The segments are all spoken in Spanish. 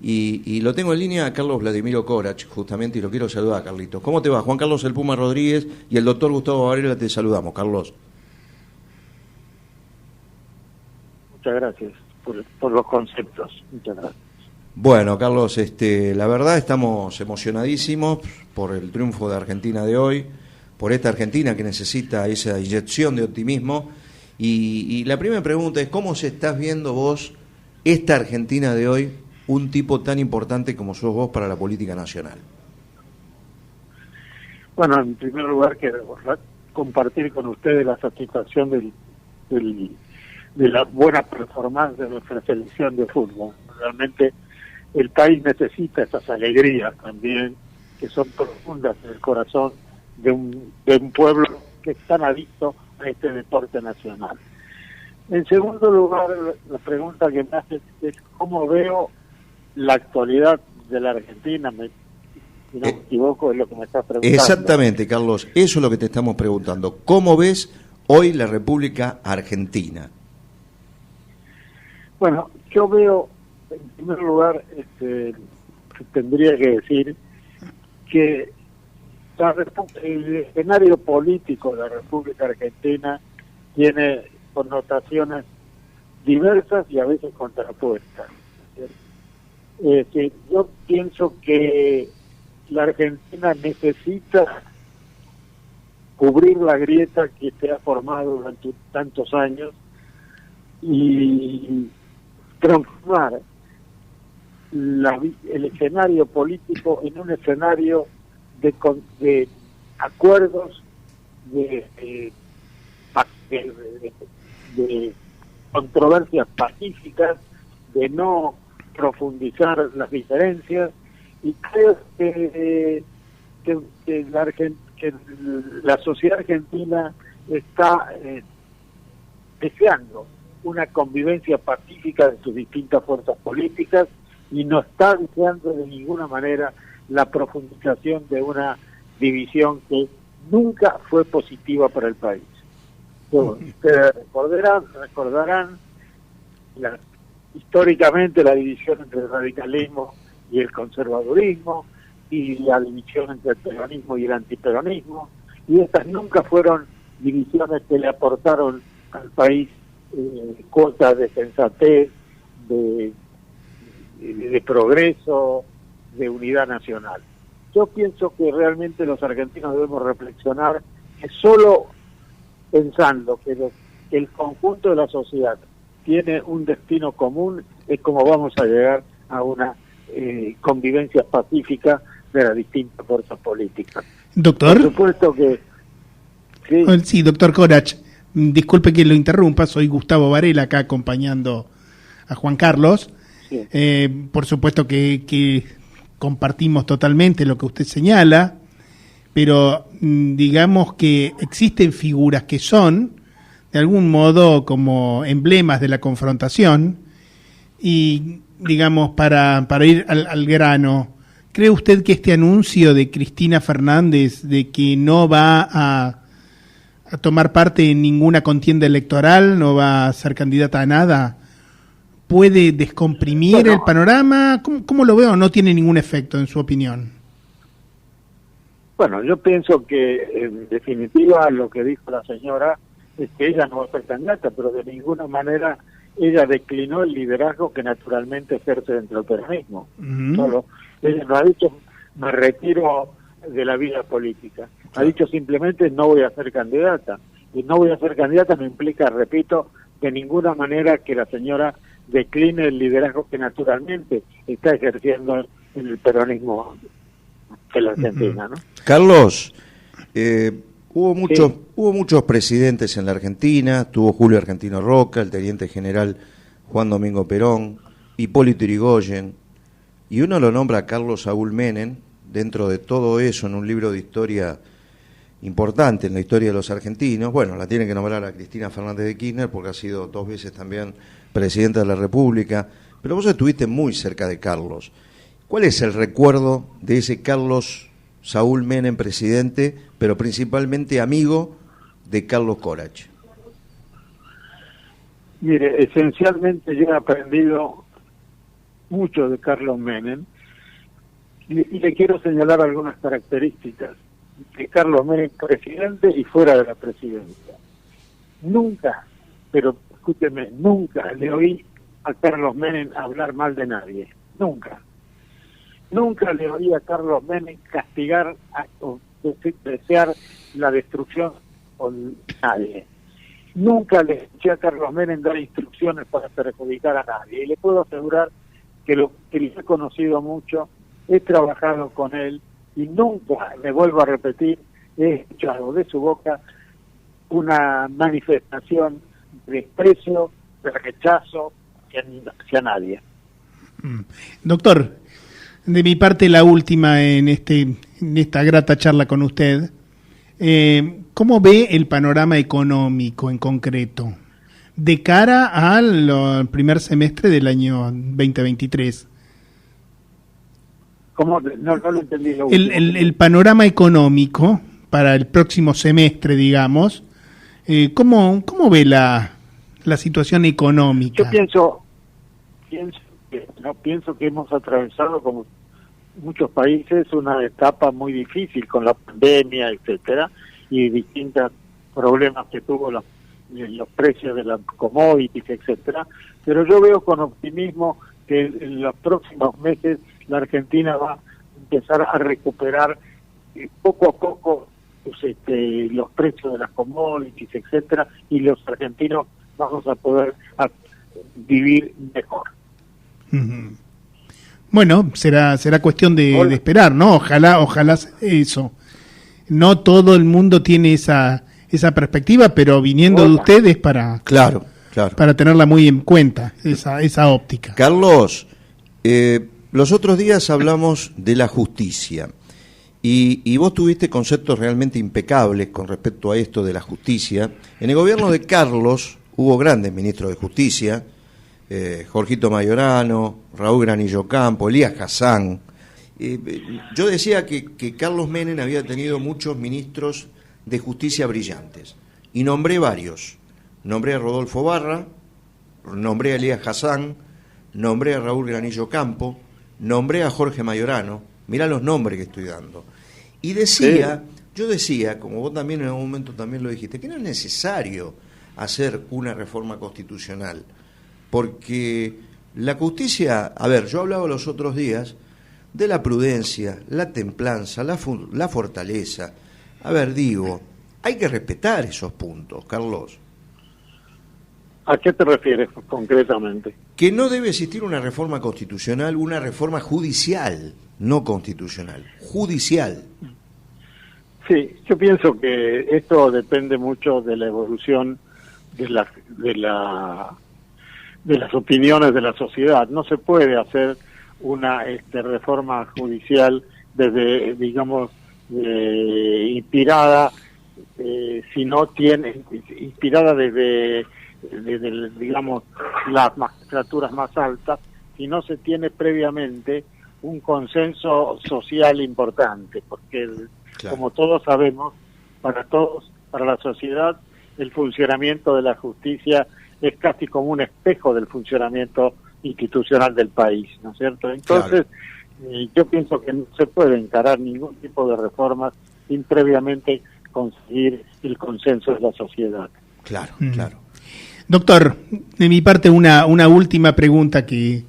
y lo tengo en línea a Carlos Vladimiro Corach, justamente, y lo quiero saludar, Carlitos. ¿Cómo te va? Juan Carlos El Puma Rodríguez y el doctor Gustavo Varela te saludamos, Carlos. Muchas gracias por los conceptos. Muchas gracias. Bueno, Carlos, la verdad estamos emocionadísimos por el triunfo de Argentina de hoy, por esta Argentina que necesita esa inyección de optimismo. Y la primera pregunta es, ¿cómo se estás viendo vos esta Argentina de hoy, un tipo tan importante como sos vos para la política nacional? Bueno, en primer lugar quiero compartir con ustedes la satisfacción de la buena performance de nuestra selección de fútbol. Realmente el país necesita esas alegrías también, que son profundas en el corazón de un pueblo que es tan adicto a este deporte nacional. En segundo lugar, la pregunta que me hace es cómo veo la actualidad de la Argentina. Si no me equivoco, es lo que me estás preguntando. Exactamente, Carlos, eso es lo que te estamos preguntando. ¿Cómo ves hoy la República Argentina? Bueno, yo veo, en primer lugar, tendría que decir que el escenario político de la República Argentina tiene connotaciones diversas y a veces contrapuestas. Yo pienso que la Argentina necesita cubrir la grieta que se ha formado durante tantos años y transformar el escenario político en un escenario de acuerdos, de controversias pacíficas, de no profundizar las diferencias, y creo que la sociedad argentina está deseando una convivencia pacífica de sus distintas fuerzas políticas y no está deseando de ninguna manera la profundización de una división que nunca fue positiva para el país. Ustedes recordarán históricamente la división entre el radicalismo y el conservadurismo, y la división entre el peronismo y el antiperonismo, y estas nunca fueron divisiones que le aportaron al país cuotas de sensatez, de progreso, de unidad nacional. Yo pienso que realmente los argentinos debemos reflexionar que solo pensando que el conjunto de la sociedad tiene un destino común es como vamos a llegar a una convivencia pacífica de las distintas fuerzas políticas. Doctor. Por supuesto que... Sí, doctor Corach, disculpe que lo interrumpa, soy Gustavo Varela acá acompañando a Juan Carlos. Sí. Por supuesto que compartimos totalmente lo que usted señala, pero digamos que existen figuras que son, de algún modo, como emblemas de la confrontación, y digamos, para ir al grano, ¿cree usted que este anuncio de Cristina Fernández de que no va a tomar parte en ninguna contienda electoral, no va a ser candidata a nada, puede descomprimir el panorama? ¿Cómo lo veo? ¿No tiene ningún efecto, en su opinión? Bueno, yo pienso que en definitiva lo que dijo la señora es que ella no va a ser candidata, pero de ninguna manera ella declinó el liderazgo que naturalmente ejerce dentro del peronismo. Solo ella no ha dicho me retiro de la vida política, ha dicho simplemente no voy a ser candidata, y no voy a ser candidata no implica, repito, de ninguna manera que la señora decline el liderazgo que naturalmente está ejerciendo en el peronismo de la Argentina, ¿no? Carlos, hubo muchos presidentes en la Argentina, estuvo Julio Argentino Roca, el teniente general Juan Domingo Perón, Hipólito Yrigoyen, y uno lo nombra a Carlos Saúl Menem, dentro de todo eso, en un libro de historia importante en la historia de los argentinos. Bueno, la tiene que nombrar a Cristina Fernández de Kirchner porque ha sido 2 veces también presidenta de la República, pero vos estuviste muy cerca de Carlos. ¿Cuál es el recuerdo de ese Carlos Saúl Menem presidente, pero principalmente amigo de Carlos Corach? Mire, esencialmente yo he aprendido mucho de Carlos Menem y le quiero señalar algunas características de Carlos Menem, presidente y fuera de la presidencia. Nunca, pero escúcheme, nunca le oí a Carlos Menem hablar mal de nadie. Nunca. Nunca le oí a Carlos Menem castigar o desear la destrucción con nadie. Nunca le escuché a Carlos Menem dar instrucciones para perjudicar a nadie. Y le puedo asegurar que lo que le he conocido mucho, he trabajado con él y nunca, le vuelvo a repetir, he escuchado de su boca una manifestación de desprecio, de rechazo hacia nadie. Doctor, de mi parte la última en esta grata charla con usted. ¿Cómo ve el panorama económico en concreto de cara al primer semestre del año 2023? ¿Cómo? No lo entendí. El panorama económico para el próximo semestre, digamos, ¿cómo ve la situación económica? Yo pienso que hemos atravesado, como muchos países, una etapa muy difícil con la pandemia, etcétera, y distintos problemas que tuvo los precios de las commodities, etcétera. Pero yo veo con optimismo que en los próximos meses la Argentina va a empezar a recuperar poco a poco los precios de las commodities, etcétera, y los argentinos vamos a poder vivir mejor. Uh-huh. Bueno, será cuestión de esperar, ¿no? Ojalá eso. No todo el mundo tiene esa perspectiva, pero viniendo de ustedes para tenerla muy en cuenta, esa óptica. Carlos, los otros días hablamos de la justicia y vos tuviste conceptos realmente impecables con respecto a esto de la justicia. En el gobierno de Carlos hubo grandes ministros de justicia, Jorgito Mayorano, Raúl Granillo Campo, Elías Hassan. Yo decía que Carlos Menem había tenido muchos ministros de justicia brillantes y nombré varios. Nombré a Rodolfo Barra, nombré a Elías Hassan, nombré a Raúl Granillo Campo, nombré a Jorge Mayorano. Mirá los nombres que estoy dando. Y yo decía, como vos también en algún momento también lo dijiste, que no es necesario hacer una reforma constitucional, porque la justicia, a ver, yo hablaba los otros días de la prudencia, la templanza, la fortaleza. A ver, digo, hay que respetar esos puntos, Carlos. ¿A qué te refieres concretamente? Que no debe existir una reforma constitucional, una reforma judicial, no constitucional, judicial. Sí, yo pienso que esto depende mucho de la evolución de las opiniones de la sociedad. No se puede hacer una reforma judicial desde, digamos, inspirada, si no tiene, inspirada desde digamos, las magistraturas más altas, si no se tiene previamente un consenso social importante, porque como todos sabemos, para la sociedad, el funcionamiento de la justicia es casi como un espejo del funcionamiento institucional del país, ¿no es cierto? Entonces, yo pienso que no se puede encarar ningún tipo de reformas sin previamente conseguir el consenso de la sociedad. Claro. Doctor, de mi parte una última pregunta que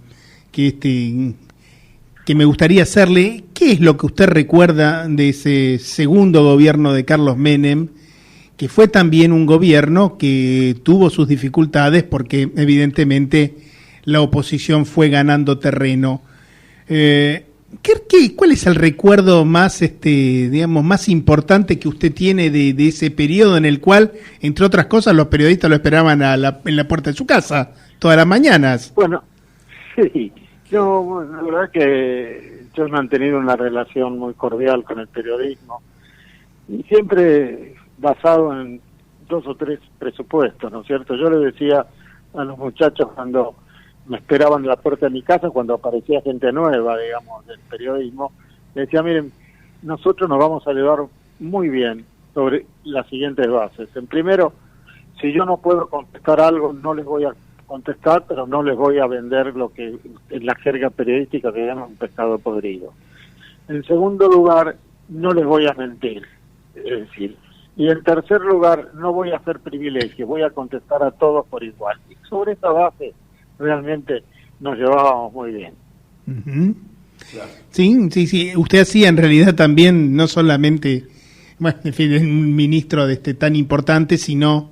me gustaría hacerle. ¿Qué es lo que usted recuerda de ese segundo gobierno de Carlos Menem, que fue también un gobierno que tuvo sus dificultades porque evidentemente la oposición fue ganando terreno? ¿Cuál es el recuerdo más, digamos, más importante que usted tiene de ese periodo en el cual, entre otras cosas, los periodistas lo esperaban en la puerta de su casa todas las mañanas? Bueno, sí, la verdad que yo he mantenido una relación muy cordial con el periodismo y siempre basado en 2 o 3 presupuestos, ¿no es cierto? Yo le decía a los muchachos cuando me esperaban en la puerta de mi casa, cuando aparecía gente nueva, digamos, del periodismo, le decía, miren, nosotros nos vamos a llevar muy bien sobre las siguientes bases. En primero, si yo no puedo contestar algo, no les voy a contestar, pero no les voy a vender lo que en la jerga periodística que llaman un pescado podrido. En segundo lugar, no les voy a mentir, es decir, y en tercer lugar, no voy a hacer privilegios, voy a contestar a todos por igual. Y sobre esa base, realmente nos llevábamos muy bien. Uh-huh. Claro. Sí. Usted hacía en realidad también, no solamente, bueno, en fin, un ministro tan importante, sino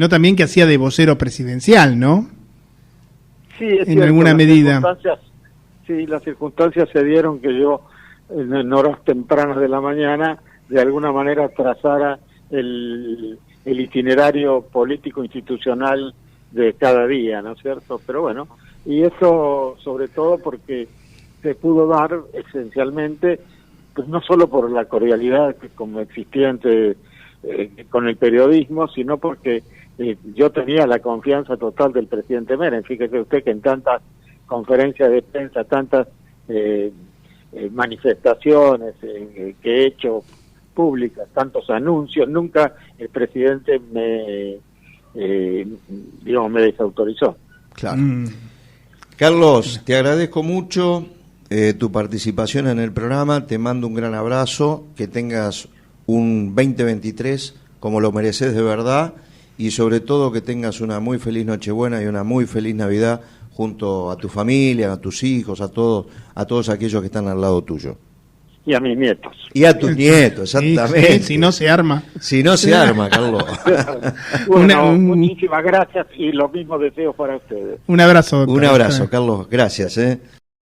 también que hacía de vocero presidencial, ¿no? Sí, es en cierto, alguna medida. Sí, las circunstancias se dieron que yo, en horas tempranas de la mañana, de alguna manera trazara el itinerario político institucional de cada día, ¿no es cierto? Pero bueno, y eso sobre todo porque se pudo dar esencialmente, pues no solo por la cordialidad que como existía con el periodismo, sino porque yo tenía la confianza total del presidente Menem. Fíjese usted que en tantas conferencias de prensa, tantas manifestaciones que he hecho públicas, tantos anuncios, nunca el presidente me desautorizó. Claro. Carlos, te agradezco mucho tu participación en el programa, te mando un gran abrazo, que tengas un 2023 como lo mereces de verdad y sobre todo que tengas una muy feliz Nochebuena y una muy feliz Navidad junto a tu familia, a tus hijos, a todos aquellos que están al lado tuyo. Y a mis nietos. Y a tus nietos, exactamente. Sí, si no se arma. Si no se arma, Carlos. Bueno, muchísimas gracias y los mismos deseos para ustedes. Un abrazo, doctor. Un abrazo, Carlos. Gracias.